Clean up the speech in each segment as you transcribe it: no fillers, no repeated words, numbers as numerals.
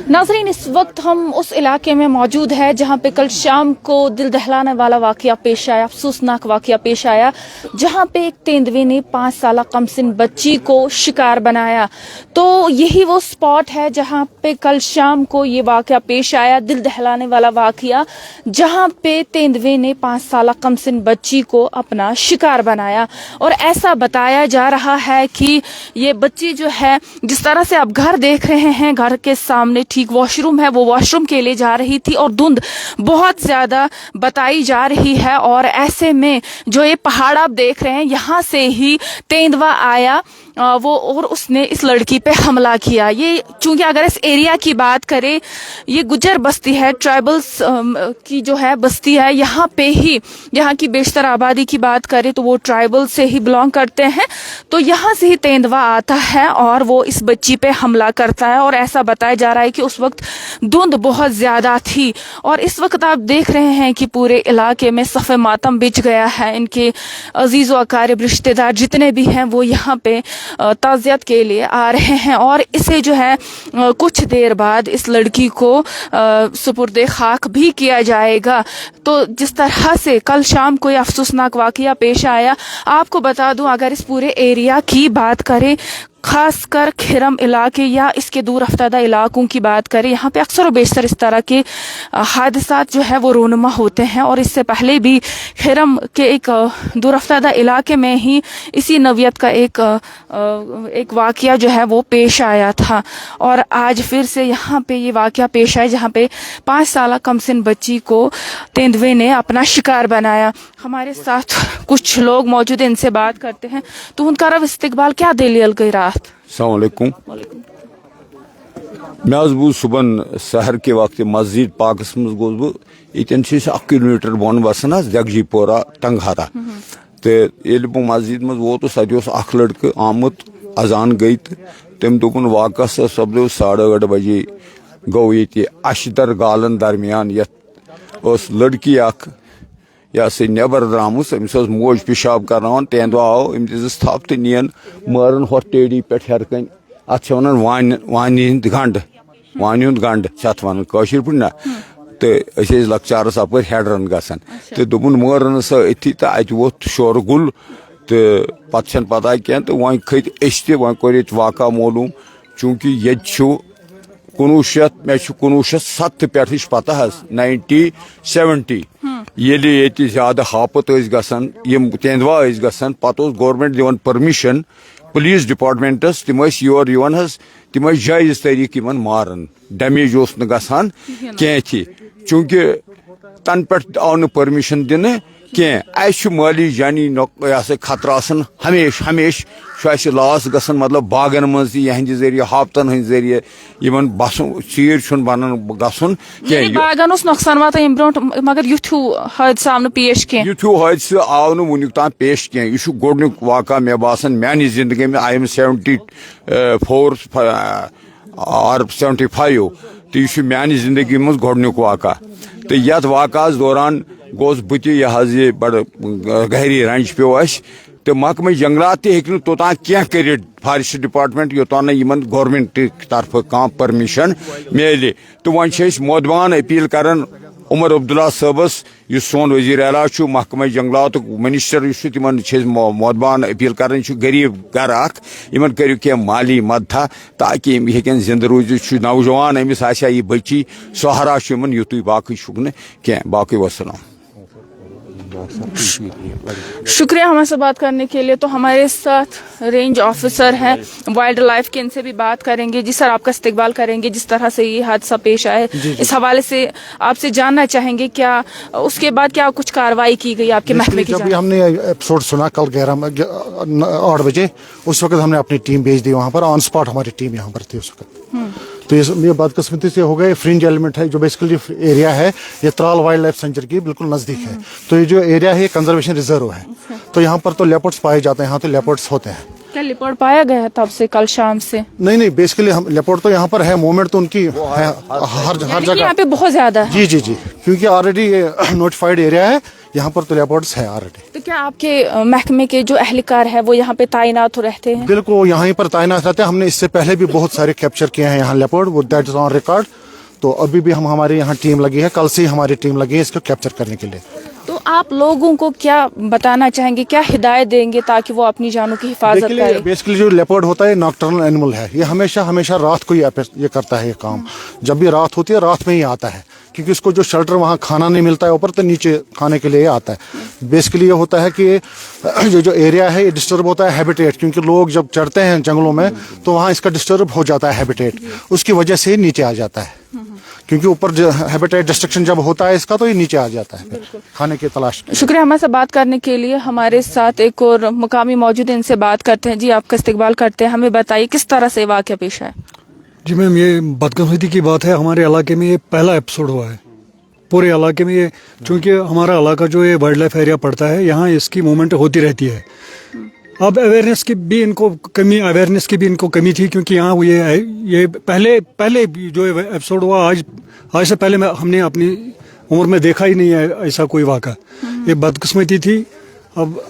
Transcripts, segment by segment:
नाज़रीन, इस वक्त हम उस इलाके में मौजूद है जहाँ पे कल शाम को दिल दहलाने वाला वाक़या पेश आया, अफसोसनाक वाक़या पेश आया, जहाँ पे एक तेंदुए ने 5 साल कमसिन बच्ची को शिकार बनाया। तो यही वो स्पॉट है जहाँ पे कल शाम को ये वाक़या पेश आया, दिल दहलाने वाला वाक़या, जहाँ पे तेंदुए ने 5 साल कमसिन बच्ची को अपना शिकार बनाया। और ऐसा बताया जा रहा है कि ये बच्ची जो है, जिस तरह से आप घर देख रहे हैं, घर के सामने ठीक वॉशरूम है, वो वॉशरूम के लिए जा रही थी और धुंध बहुत ज्यादा बताई जा रही है। और ऐसे में जो ये पहाड़ आप देख रहे हैं, यहाँ से ही तेंदुआ आया वो, और उसने इस लड़की पे हमला किया। ये चूंकि अगर इस एरिया की बात करें, ये गुज्जर बस्ती है, ट्राइबल्स की जो है बस्ती है, यहाँ पे ही यहाँ की बेशतर आबादी की बात करें तो वो ट्राइबल से ही बिलोंग करते हैं। तो यहाँ से ही तेंदुआ आता है और वो इस बच्ची पे हमला करता है। और ऐसा बताया जा रहा है कि उस वक्त धुंध बहुत ज्यादा थी और इस वक्त आप देख रहे हैं कि पूरे इलाके में सफ़े मातम बिछ गया है। इनके अजीज व अकारिब रिश्तेदार जितने भी हैं वो यहाँ पे ताज़ियत के लिए आ रहे हैं। और इसे जो है कुछ देर बाद इस लड़की को सुपुर्दे खाक भी किया जाएगा। तो जिस तरह से कल शाम को ये अफसोसनाक वाक़या पेश आया, आपको बता दूं, अगर इस पूरे एरिया की बात करें, खासकर खिरम इलाके या इसके दूर अफ्तादा इलाकों की बात करें, यहाँ पे अक्सर व बेशतर इस तरह के हादसात जो है वो रोनुमा होते हैं। और इससे पहले भी खिरम के एक दूर अफ्तादा इलाके में ही इसी नवियत का एक वाक़या जो है वो पेश आया था। और आज फिर से यहाँ पे ये वाक़या पेश आया जहाँ पे 5 साल कमसिन बच्ची को तेंदुए ने अपना शिकार बनाया। हमारे साथ कुछ लोग मौजूद हैं, इनसे बात करते हैं। तो उनका रव इस्तकबाल क्या दलील गई रात? अस्सलामुअलैकुम। मैं बूज सुबह सहर के वक्त मस्जिद पाकस मज गोस बह यन 1 किलोमीटर बोन वसान दगजीपोरा टंगहरा। तो ये बह मस्जिद मज वोतुस अख लड़क आमुत अजान गई तो तम दोपन वाक़ सपदो 8:30 बजे गो ये अशदर गालन दरमियान ये लड़की अख यह सा नबर द्रामुस, अमिस मोज पेशाब करान, तेंदुआ आओ, अम दिस थप तो नीन मारन हो टेड़ी पे हेरकन अत वन वानी हंद गंड, वानी हंद गंड वन कशर पे ना। तो लकचारस अप हेडरन गसान तो दोपन मारन सा अथी तो अत वोत शोर गुल। तो पता पता कह तो वन खत वो कोर वाक़ा मालूम, चूंकि ये 1970 पे पता 1970 ये ज्यादा हापत गसान तेंदुआ गसान, पत गवर्नमेंट दिवान परमिशन पुलिस डिपार्टमेंटस, तम योर यवान तम जायज तरीक मारन, डैमेज गसान कह चूंकि तन पे आव न परमिशन दिन कह माली जानी खतरा हमेश हमेश लास गसन, मतलब बागन मज यहद जरिए हापतन हंद जरिए बस चीर बनान गसन बागन नुकसान वात मगर युथू हादसा आव पेश कह युथू हादसा आव नुक तान पेश कह। यह गोडनुक वाक़ा मे बासन मानी जिंदगी में आई एम 74 और 75 तो यह मानी जिंदगी मज गोडनुक वाक़ा। तो यथ वाक़ दौरान गोस बुत यह बड़ गहरी रंज पे अस तो महकमे जंगलात हेन तोतान क्या कर फॉरेस्ट डिपार्टमेंट योतान गवर्नमेंट तरफ कह परमिशन मिले। तो वन मोदबान अपील करान उमर अब्दुल्ला सबस सोन वजीर आला महकमे जंगलात मिनिस्टर तिमन मोदबान अपील करान गरीब घर इन करू क्या माली मदद ताकि हेकन जिंद रूजित नौजवान अमिस आशा यह बच्ची सहारा युत बाकी शुक्न क्या बाकी वसलाम। शुक्रिया हमसे बात करने के लिए। तो हमारे साथ रेंज ऑफिसर हैं वाइल्ड लाइफ के, इनसे भी बात करेंगे। जी सर, आपका इस्तकबाल करेंगे। जिस तरह से ये हादसा पेश आया इस हवाले से आपसे जानना चाहेंगे क्या उसके बाद क्या कुछ कार्रवाई की गई आपके महकमे की? जब हमने एपिसोड सुना कल 8 बजे, उस वक्त हमने अपनी टीम भेज दी वहाँ पर, ऑन स्पॉट हमारी टीम यहाँ पर थी उस वक्त। तो ये बदकिस्मती से हो गए, फ्रिंज एलिमेंट है जो बेसिकली एरिया है ये त्राल वाइल्ड लाइफ सेंचुरी की बिल्कुल नजदीक है। तो ये जो एरिया है कंजर्वेशन रिजर्व है, तो यहाँ पर तो लेपर्ड्स पाए जाते हैं, यहाँ तो लेपर्ड्स होते हैं। क्या लेपर्ड पाया गया है तब से कल शाम से? नहीं, बेसिकली हम लेपर्ड तो यहाँ पर है, मूवमेंट तो उनकी है हर जगह, यहाँ पे बहुत ज्यादा है। जी, क्योंकि ऑलरेडी ये नोटिफाइड एरिया है, यहाँ पर तो लेपर्ड्स है ऑलरेडी। तो क्या आपके महकमे के जो अहलकार है वो यहाँ पे तैनात रहते हैं? बिल्कुल यहीं पर तैनात रहते हैं। हमने इससे पहले भी बहुत सारे कैप्चर किए हैं यहाँ लेपर्ड, वो दैट इज ऑन रिकॉर्ड। तो अभी भी हमारे यहाँ टीम लगी है, कल से ही हमारी टीम लगी है इसको कैप्चर करने के लिए। तो आप लोगों को क्या बताना चाहेंगे, क्या हिदायत देंगे ताकि वो अपनी जानों की हिफाजत करें? बेसिकली जो लेपर्ड होता है नॉकटर्नल एनिमल है, ये हमेशा रात को ये करता है ये काम। जब भी रात होती है रात में ही आता है, क्योंकि उसको जो शेल्टर वहाँ खाना नहीं मिलता है ऊपर, तो नीचे खाने के लिए आता है। बेसिकली ये होता है कि जो एरिया है ये डिस्टर्ब होता है हैबिटेट, क्योंकि लोग जब चढ़ते हैं जंगलों में तो वहाँ इसका डिस्टर्ब हो जाता है हैबिटेट, उसकी वजह से नीचे आ जाता है। क्योंकि ऊपर हैबिटेट डिस्ट्रक्शन जब होता है इसका तो ये नीचे आ जाता है खाने की तलाश। शुक्रिया हमारे साथ बात करने के लिए। हमारे साथ एक और मुकामी मौजूद है, इनसे बात करते हैं। जी आपका इस्तकबाल करते हैं, हमें बताइए किस तरह से वाक़या पेश है? जी मैम, ये बदकिस्मती की बात है, हमारे इलाके में ये पहला एपिसोड हुआ है पूरे इलाके में। ये चूँकि हमारा इलाका जो ये वाइल्ड लाइफ एरिया पड़ता है, यहाँ इसकी मूवमेंट होती रहती है। अब अवेयरनेस की भी इनको कमी थी, क्योंकि यहाँ ये पहले जो एपिसोड हुआ आज से पहले हमने अपनी उम्र में देखा ही नहीं है ऐसा कोई वाक़ा। ये बदकिस्मती थी। अब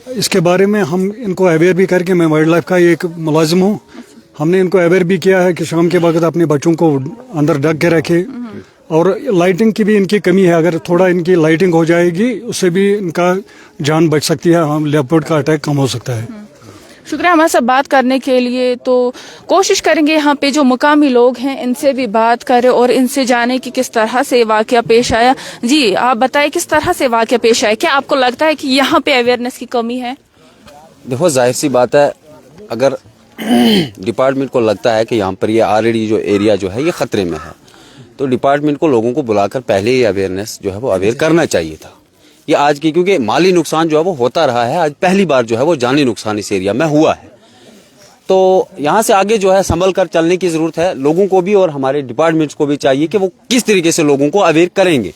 इसके बारे में हम इनको अवेयर भी करके, मैं वाइल्ड लाइफ का एक मुलाजिम हूँ, हमने इनको अवेयर भी किया है कि शाम के वक्त अपने बच्चों को अंदर ढक के रखे। और लाइटिंग की भी इनकी कमी है, अगर थोड़ा इनकी लाइटिंग हो जाएगी उससे भी इनका जान बच सकती है, हम लेपर्ड का अटैक कम हो सकता है। शुक्रिया हमारे साथ बात करने के लिए। तो कोशिश करेंगे यहाँ पे जो मुकामी लोग हैं इनसे भी बात करें और इनसे जाने कि किस तरह से वाक़या पेश आया। जी आप बताएं किस तरह से वाक़या पेश आया, क्या आपको लगता है कि यहाँ पे अवेयरनेस की कमी है? देखो जाहिर सी बात है, अगर डिपार्टमेंट को लगता है कि यहाँ पर ये ऑलरेडी जो एरिया जो है ये ख़तरे में है, तो डिपार्टमेंट को लोगों को बुलाकर पहले ही अवेयरनेस जो है वो अवेयर करना चाहिए था। ये आज की, क्योंकि माली नुकसान जो है वो होता रहा है, आज पहली बार जो है वो जानी नुकसान इस एरिया में हुआ है। तो यहाँ से आगे जो है संभल कर चलने की ज़रूरत है। लोगों को भी और हमारे डिपार्टमेंट्स को भी चाहिए कि वो किस तरीके से लोगों को अवेयर करेंगे,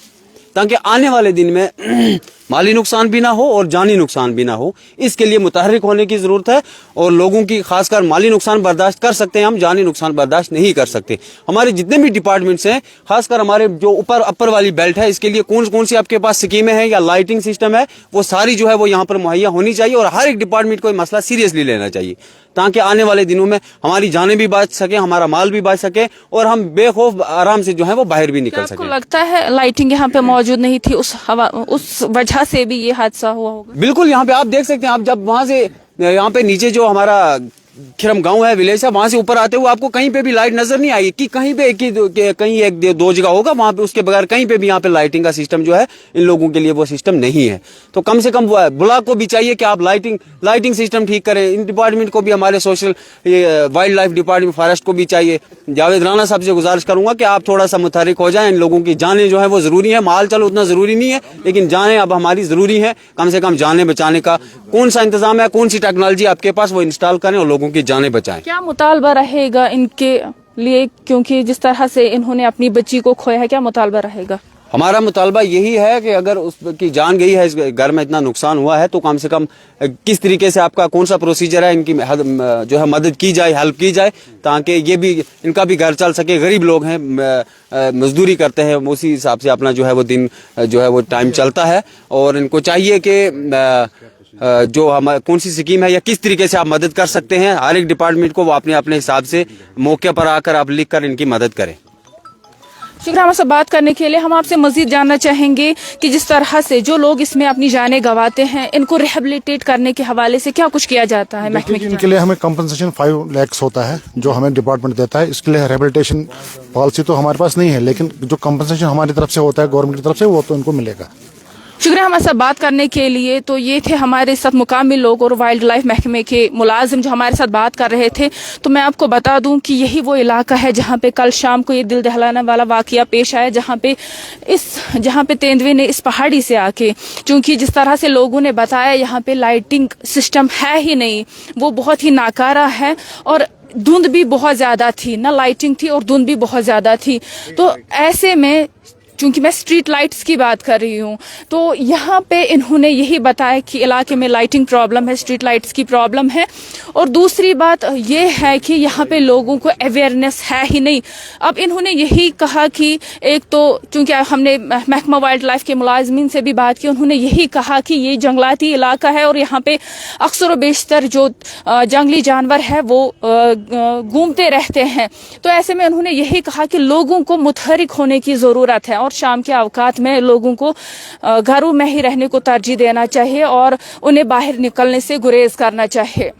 ताकि आने वाले दिन में माली नुकसान भी ना हो और जानी नुकसान भी ना हो। इसके लिए मुतहर्रिक होने की ज़रूरत है। और लोगों की, खासकर माली नुकसान बर्दाश्त कर सकते हैं हम, जानी नुकसान बर्दाश्त नहीं कर सकते। हमारे जितने भी डिपार्टमेंट्स हैं, खासकर हमारे जो अपर वाली बेल्ट है, इसके लिए कौन सी आपके पास स्कीमें हैं या लाइटिंग सिस्टम है, वो सारी जो है वो यहाँ पर मुहैया होनी चाहिए। और हर एक डिपार्टमेंट को ये मसला सीरियसली लेना चाहिए, ताकि आने वाले दिनों में हमारी जानें भी बच सके, हमारा माल भी बच सके और हम बेखौफ आराम से जो है वो बाहर भी निकल सके। आपको लगता है लाइटिंग यहाँ पे मौजूद नहीं थी, उस वजह से भी ये हादसा हुआ होगा? बिल्कुल, यहाँ पे आप देख सकते हैं, आप जब वहां से यहाँ पे नीचे जो हमारा खिरम गांव है, विलेज है, वहां से ऊपर आते हुए आपको कहीं पे भी लाइट नजर नहीं आई कि कहीं पे कहीं एक दो जगह होगा वहां पे, उसके बगैर कहीं पे भी यहाँ पे लाइटिंग का सिस्टम जो है इन लोगों के लिए वो सिस्टम नहीं है। तो कम से कम ब्लॉक को भी चाहिए कि आप लाइटिंग सिस्टम ठीक करें। इन डिपार्टमेंट को भी, हमारे social wild life department forest को भी चाहिए। जावेद राणा साहब से गुजारिश करूंगा कि आप थोड़ा सा मुतहर्रिक हो जाए। इन लोगों की जानें जो है वो जरूरी है, माल चलो उतना जरूरी नहीं है, लेकिन जानें अब हमारी जरूरी है। कम से कम जानें बचाने का कौन सा इंतजाम है, कौन सी टेक्नोलॉजी आपके पास, वो इंस्टॉल करें और लोगों की जानें बचाएं। क्या मुतालबा रहेगा इनके लिए, क्योंकि जिस तरह से इन्होंने अपनी बच्ची को खोया है, क्या मुतालबा रहेगा? हमारा मुतालबा यही है कि अगर उसकी जान गई है, इस घर में इतना नुकसान हुआ है, तो कम से कम किस तरीके से आपका कौन सा प्रोसीजर है, इनकी जो है मदद की जाए, हेल्प की जाए, ताकि ये भी, इनका भी घर चल सके। गरीब लोग हैं, मजदूरी करते हैं, उसी हिसाब से अपना जो है वो दिन जो है वो टाइम चलता है। और इनको चाहिए कि जो हमारे कौन सी स्कीम है या किस तरीके से आप मदद कर सकते हैं, हर एक डिपार्टमेंट को वो अपने हिसाब से मौके पर आकर आप लिख कर इनकी मदद करें। शुक्रिया हमसे बात करने के लिए। हम आपसे मजीद जानना चाहेंगे कि जिस तरह से जो लोग इसमें अपनी जानें गंवाते हैं, इनको रिहेबिलिटेट करने के हवाले से क्या कुछ किया जाता है महकमे की? इनके लिए हमें कंपनसेशन 5 लाख होता है जो हमें डिपार्टमेंट देता है। इसके लिए रिहेबिलिटेशन पॉलिसी तो हमारे पास नहीं है, लेकिन जो कंपनसेशन हमारी तरफ से होता है गवर्नमेंट की तरफ से, वो तो इनको मिलेगा। शुक्रिया हमारे साथ बात करने के लिए। तो ये थे हमारे साथ मुकामी लोग और वाइल्ड लाइफ महकमे के मुलाजिम जो हमारे साथ बात कर रहे थे। तो मैं आपको बता दूं कि यही वो इलाका है जहां पे कल शाम को ये दिल दहलाने वाला वाकया पेश आया, जहां पे तेंदुए ने इस पहाड़ी से आके, चूंकि जिस तरह से लोगों ने बताया यहाँ पे लाइटिंग सिस्टम है ही नहीं, वो बहुत ही नाकारा है और धुंध भी बहुत ज्यादा थी, ना लाइटिंग थी और धुंध भी बहुत ज्यादा थी। तो ऐसे में चूंकि मैं स्ट्रीट लाइट्स की बात कर रही हूँ, तो यहाँ पे इन्होंने यही बताया कि इलाके में लाइटिंग प्रॉब्लम है, स्ट्रीट लाइट्स की प्रॉब्लम है, और दूसरी बात ये है कि यहाँ पे लोगों को अवेयरनेस है ही नहीं। अब इन्होंने यही कहा कि एक तो चूंकि हमने महकमा वाइल्ड लाइफ के मुलाजमीन से भी बात की, उन्होंने यही कहा कि ये जंगलाती इलाका है और यहाँ पे अक्सर व बेशतर जो जंगली जानवर है वो घूमते रहते हैं। तो ऐसे में उन्होंने यही कहा कि लोगों को मुतहरिक होने की ज़रूरत है और शाम के अवकात में लोगों को घरों में ही रहने को तरजीह देना चाहिए और उन्हें बाहर निकलने से गुरेज करना चाहिए।